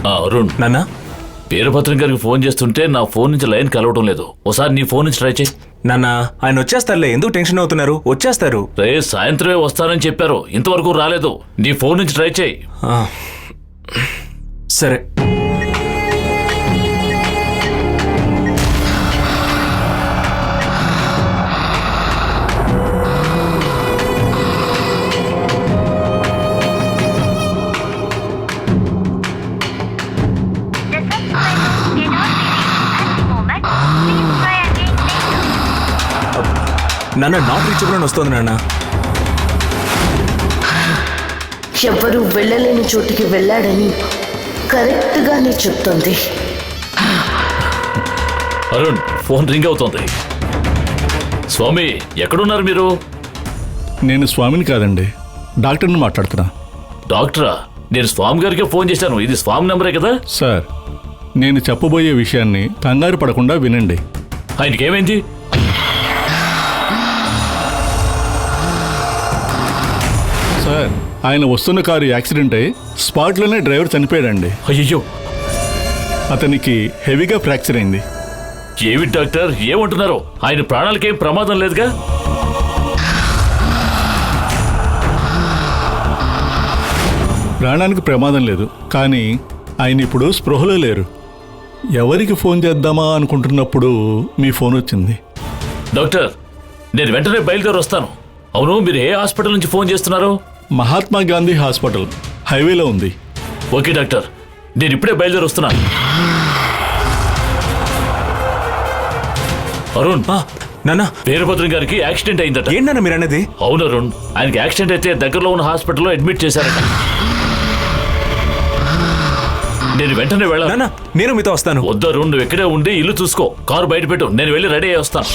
అరుణ్, నాన్న వీరభద్రం గారికి ఫోన్ చేస్తుంటే నా ఫోన్ నుంచి లైన్ కలవడం లేదు. ఒకసారి నీ ఫోన్ నుంచి ట్రై చేయి. నాన్న ఆయన వచ్చేస్తారులే, ఎందుకు టెన్షన్ అవుతున్నారు? వచ్చేస్తారు. రే సాయంత్రమే వస్తానని చెప్పారు, ఇంతవరకు రాలేదు. నీ ఫోన్ నుంచి ట్రై చేయి. సరే. నాన్న నాట్ రీచబుల్ అని వస్తుంది నాన్న. ఎవరు వెళ్ళలేని చోటికి వెళ్ళాడని కరెక్ట్గానే చెప్తుంది. అరుణ్, ఫోన్ రింగ్ అవుతోంది. స్వామి, ఎక్కడున్నారు మీరు? నేను స్వామిని కాదండి, డాక్టర్ని మాట్లాడుతున్నా. డాక్టరా? నేను స్వామి గారికే ఫోన్ చేశాను. ఇది స్వామి నెంబరే కదా? సార్, నేను చెప్పబోయే విషయాన్ని కంగారు పడకుండా వినండి. ఆయనకేమైంది? సార్, ఆయన వస్తున్న కారు యాక్సిడెంట్ అయి స్పాట్లోనే డ్రైవర్ చనిపోయాడండి. అయ్యో, అతనికి హెవీగా ఫ్రాక్చర్ అయింది. ఏమి డాక్టర్ ఏమంటున్నారు? ఆయన ప్రాణాలకేం ప్రమాదం లేదుగా? ప్రాణానికి ప్రమాదం లేదు, కానీ ఆయన ఇప్పుడు స్పృహలో లేరు. ఎవరికి ఫోన్ చేద్దామా అనుకుంటున్నప్పుడు మీ ఫోన్ వచ్చింది. డాక్టర్, నేను వెంటనే బయలుదేరి వస్తాను. అవును, మీరు ఏ హాస్పిటల్ నుంచి ఫోన్ చేస్తున్నారు? మహాత్మా గాంధీ హాస్పిటల్, హైవేలో ఉంది. ఓకే డాక్టర్, నేను ఇప్పుడే బయలుదేరి వస్తున్నాను. అరుణ్, నాన్న వీరభద్రం గారికి యాక్సిడెంట్ అయిందట. ఏంటన్నా మీరు అనేది? అవును అరుణ్, ఆయనకి యాక్సిడెంట్ అయితే దగ్గరలో ఉన్న హాస్పిటల్లో అడ్మిట్ చేశారట. నేను వెంటనే వెళ్ళాను. నాన్న నేను మీతో వస్తాను. వద్దు అరుణ్, నువ్వు ఇక్కడే ఉండి ఇల్లు చూసుకో. కారు బయట పెట్టు, నేను వెళ్ళి రెడీ అయ్యి వస్తాను.